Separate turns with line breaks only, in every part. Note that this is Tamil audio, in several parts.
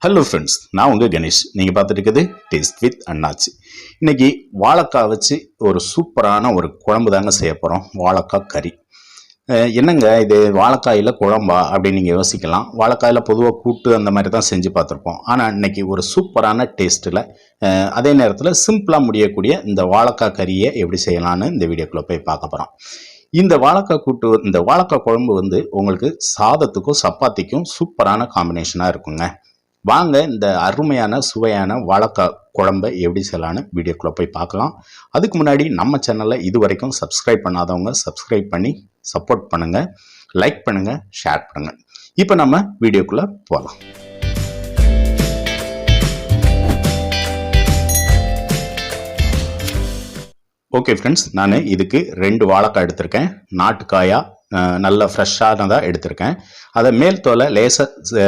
ஹலோ ஃப்ரெண்ட்ஸ், நான் உங்கள் கணேஷ். நீங்கள் பார்த்துட்டு இருக்குது டேஸ்ட் வித் அண்ணாச்சி. இன்னைக்கு வாழைக்காய் வச்சு ஒரு சூப்பரான ஒரு குழம்பு தாங்க செய்ய போகிறோம். வாழைக்காய் கறி. என்னங்க இது வாழைக்காயில் குழம்பா அப்படின்னு நீங்கள் யோசிக்கலாம். வாழைக்காயில் பொதுவாக கூட்டு அந்த மாதிரி தான் செஞ்சு பார்த்துருப்போம். ஆனால் இன்னைக்கு ஒரு சூப்பரான டேஸ்ட்டில் அதே நேரத்தில் சிம்பிளாக முடியக்கூடிய இந்த வாழைக்காய் கறியை எப்படி செய்யலான்னு இந்த வீடியோக்குள்ளே போய் பார்க்க போகிறோம். இந்த வாழைக்காய் கூட்டு, இந்த வாழைக்காய் குழம்பு வந்து உங்களுக்கு சாதத்துக்கும் சப்பாத்திக்கும் சூப்பரான காம்பினேஷனாக இருக்குங்க. வாங்க இந்த அருமையான சுவையான வாழைக்காய் குழம்பை எப்படி செய்யலான்னு வீடியோக்குள்ளே போய் பார்க்கலாம். அதுக்கு முன்னாடி நம்ம சேனலை இது வரைக்கும் சப்ஸ்கிரைப் பண்ணாதவங்க சப்ஸ்கிரைப் பண்ணி சப்போர்ட் பண்ணுங்கள், லைக் பண்ணுங்கள், ஷேர் பண்ணுங்கள். இப்போ நம்ம வீடியோக்குள்ளே போகலாம். ஓகே ஃப்ரெண்ட்ஸ், நான் இதுக்கு 2 வாழைக்காய் எடுத்திருக்கேன். நாட்டுக்காயாக நல்ல ஃப்ரெஷ்ஷானதாக எடுத்திருக்கேன். அதை மேல் தோலை லேசாக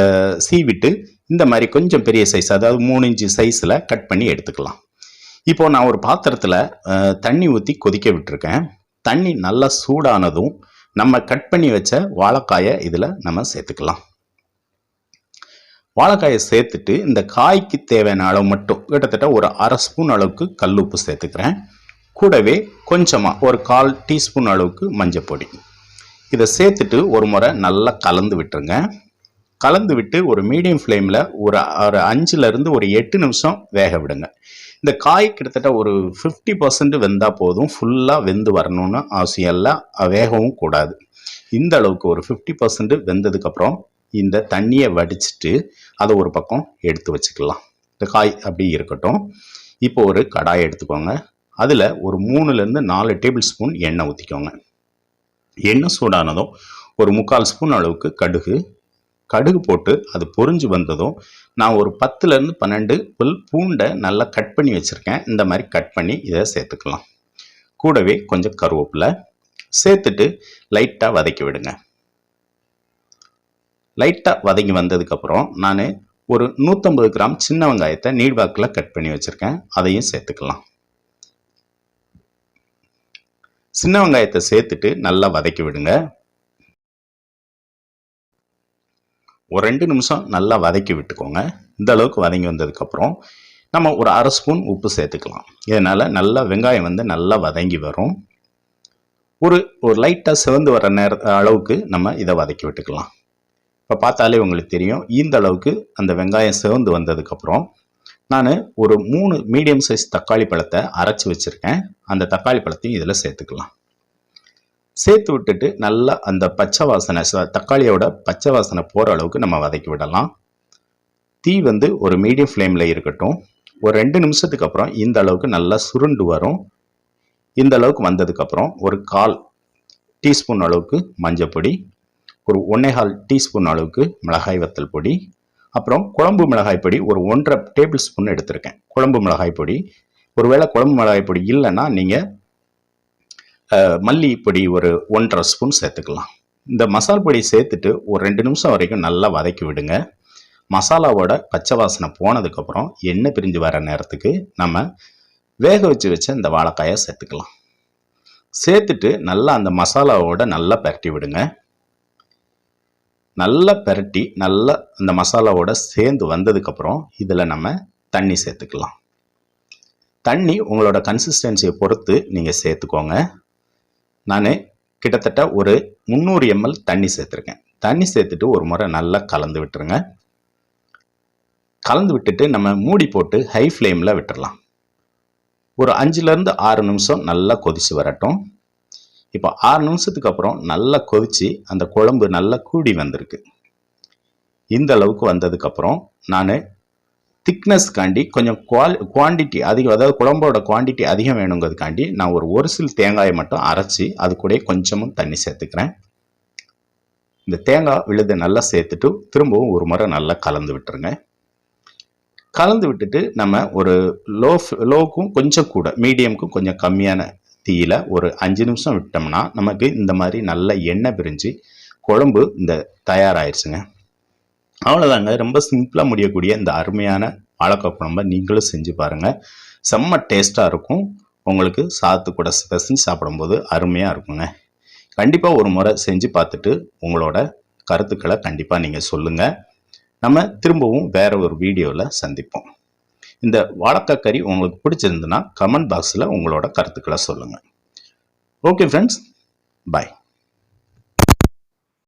சீவிட்டு இந்த மாதிரி கொஞ்சம் பெரிய சைஸ், அதாவது 3 இன்ச்சு சைஸில் கட் பண்ணி எடுத்துக்கலாம். இப்போது நான் ஒரு பாத்திரத்தில் தண்ணி ஊற்றி கொதிக்க விட்டுருக்கேன். தண்ணி நல்லா சூடானதும் நம்ம கட் பண்ணி வச்ச வாழைக்காயை இதில் நம்ம சேர்த்துக்கலாம். வாழைக்காயை சேர்த்துட்டு இந்த காய்க்கு தேவையான அளவு மட்டும் கிட்டத்தட்ட ஒரு 1/2 ஸ்பூன் அளவுக்கு கல்லுப்பு சேர்த்துக்கிறேன். கூடவே கொஞ்சமாக ஒரு 1/4 டீஸ்பூன் அளவுக்கு மஞ்சள் பொடி இதை சேர்த்துட்டு ஒரு முறை நல்லா கலந்து விட்டுருங்க. கலந்து விட்டு ஒரு மீடியம் ஃப்ளேமில் ஒரு 5லேருந்து ஒரு 8 நிமிஷம் வேக விடுங்க. இந்த காய் கிட்டத்தட்ட ஒரு 50% வெந்தால் போதும். ஃபுல்லாக வெந்து வரணும்னு அவசியம் இல்லை, வேகவும் கூடாது. இந்த அளவுக்கு ஒரு 50% வெந்ததுக்கப்புறம் இந்த தண்ணியை வடிச்சிட்டு அதை ஒரு பக்கம் எடுத்து வச்சுக்கலாம். இந்த காய் அப்படி இருக்கட்டும். இப்போ ஒரு கடாயை எடுத்துக்கோங்க. அதில் ஒரு 3லேருந்து 4 டேபிள் ஸ்பூன் எண்ணெய் ஊற்றிக்கோங்க. எண்ணெய் சூடானதும் ஒரு 3/4 ஸ்பூன் அளவுக்கு கடுகு போட்டு அது பொரிஞ்சு வந்ததும் நான் ஒரு 10லேருந்து 12 புல் பூண்டை நல்லா கட் பண்ணி வச்சுருக்கேன். இந்த மாதிரி கட் பண்ணி இதை சேர்த்துக்கலாம். கூடவே கொஞ்சம் கருவேப்பிலை சேர்த்துட்டு லைட்டாக வதக்கி விடுங்க. லைட்டாக வதங்கி வந்ததுக்கப்புறம் நான் ஒரு 150 கிராம் சின்ன வெங்காயத்தை நீள்வாக்கில் கட் பண்ணி வச்சுருக்கேன். அதையும் சேர்த்துக்கலாம். சின்ன வெங்காயத்தை சேர்த்துட்டு நல்லா வதக்கி விடுங்க. ஒரு 2 நிமிஷம் நல்லா வதக்கி விட்டுக்கோங்க. இந்த அளவுக்கு வதங்கி வந்ததுக்கப்புறம் நம்ம ஒரு 1/2 ஸ்பூன் உப்பு சேர்த்துக்கலாம். இதனால் நல்லா வெங்காயம் வந்து நல்லா வதங்கி வரும். ஒரு லைட்டாக சிவந்து வர அளவுக்கு நம்ம இதை வதக்கி விட்டுக்கலாம். இப்போ பார்த்தாலே உங்களுக்கு தெரியும், இந்த அளவுக்கு அந்த வெங்காயம் சிவந்து வந்ததுக்கப்புறம் நான் ஒரு 3 மீடியம் சைஸ் தக்காளி பழத்தை அரைச்சி வச்சுருக்கேன். அந்த தக்காளி பழத்தையும் இதில் சேர்த்துக்கலாம். சேர்த்து விட்டுட்டு நல்லா அந்த பச்சை வாசனை, தக்காளியோட பச்சை வாசனை போகிற அளவுக்கு நம்ம வதக்கி விடலாம். தீ வந்து ஒரு மீடியம் ஃப்ளேமில் இருக்கட்டும். ஒரு 2 நிமிஷத்துக்கு அப்புறம் இந்த அளவுக்கு நல்லா சுருண்டு வரும். இந்த அளவுக்கு வந்ததுக்கப்புறம் ஒரு 1/4 டீஸ்பூன் அளவுக்கு மஞ்சள் பொடி, ஒரு 1/4 டீஸ்பூன் அளவுக்கு மிளகாய் வத்தல் பொடி, அப்புறம் குழம்பு மிளகாய் பொடி ஒரு 1.5 டேபிள் ஸ்பூன் எடுத்திருக்கேன். குழம்பு மிளகாய் பொடி, ஒருவேளை குழம்பு மிளகாய் பொடி இல்லைன்னா நீங்கள் மல்லி பொடி ஒரு 1.5 ஸ்பூன் சேர்த்துக்கலாம். இந்த மசால் பொடி சேர்த்துட்டு ஒரு 2 நிமிஷம் வரைக்கும் நல்லா வதக்கி விடுங்க. மசாலாவோட பச்சை வாசனை போனதுக்கப்புறம் எண்ணெய் பிரிஞ்சு வர நேரத்துக்கு நம்ம வேக வச்ச இந்த வாழைக்காயை சேர்த்துக்கலாம். சேர்த்துட்டு நல்லா அந்த மசாலாவோட நல்லா பரட்டி விடுங்க. நல்லா பரட்டி நல்லா அந்த மசாலாவோட சேர்ந்து வந்ததுக்கப்புறம் இதில் நம்ம தண்ணி சேர்த்துக்கலாம். தண்ணி உங்களோட கன்சிஸ்டன்சியை பொறுத்து நீங்கள் சேர்த்துக்கோங்க. நான் கிட்டத்தட்ட ஒரு 300 ml தண்ணி சேர்த்துருக்கேன். தண்ணி சேர்த்துட்டு ஒரு முறை நல்லா கலந்து விட்டுருங்க. கலந்து விட்டுட்டு நம்ம மூடி போட்டு ஹை ஃப்ளேமில் விட்டுடலாம். ஒரு 5லேருந்து 6 நிமிஷம் நல்லா கொதித்து வரட்டும். இப்போ 6 நிமிஷத்துக்கு அப்புறம் நல்லா கொதித்து அந்த குழம்பு நல்லா கூடி வந்திருக்கு. இந்த அளவுக்கு வந்ததுக்கப்புறம் நான் திக்னஸ்க்காண்டி கொஞ்சம் குவான்டிட்டி அதிகம், அதாவது குழம்போட குவான்டிட்டி அதிகம் வேணுங்கிறதுக்காண்டி நான் ஒரு சில் தேங்காயை மட்டும் அரைச்சி அது கூட கொஞ்சமும் தண்ணி சேர்த்துக்கிறேன். இந்த தேங்காய் விழுதை நல்லா சேர்த்துட்டு திரும்பவும் ஒரு முறை நல்லா கலந்து விட்டுருங்க. கலந்து விட்டுட்டு நம்ம ஒரு லோவுக்கும் கொஞ்சம் கூட மீடியமுக்கும் கொஞ்சம் கம்மியான தீயில ஒரு 5 நிமிஷம் விட்டோம்னா நமக்கு இந்த மாதிரி நல்ல எண்ணெய் பிரிஞ்சு குழம்பு இந்த தயாராகிடுச்சுங்க. அவ்வளோதாங்க. ரொம்ப சிம்பிளாக முடியக்கூடிய இந்த அருமையான வாழைக்காய் குழம்பை நீங்களும் செஞ்சு பாருங்கள். செம்ம டேஸ்ட்டாக இருக்கும். உங்களுக்கு சாத்து கூட பிசைஞ்சு சாப்பிடும்போது அருமையாக இருக்குங்க. கண்டிப்பாக ஒரு முறை செஞ்சு பார்த்துட்டு உங்களோட கருத்துக்களை கண்டிப்பாக நீங்கள் சொல்லுங்கள். நம்ம திரும்பவும் வேற ஒரு வீடியோவில் சந்திப்போம். இந்த வாழைக்காய் கறி உங்களுக்கு பிடிச்சிருந்துன்னா கமெண்ட் பாக்ஸில் உங்களோட கருத்துக்களை சொல்லுங்கள். ஓகே ஃப்ரெண்ட்ஸ், பாய்.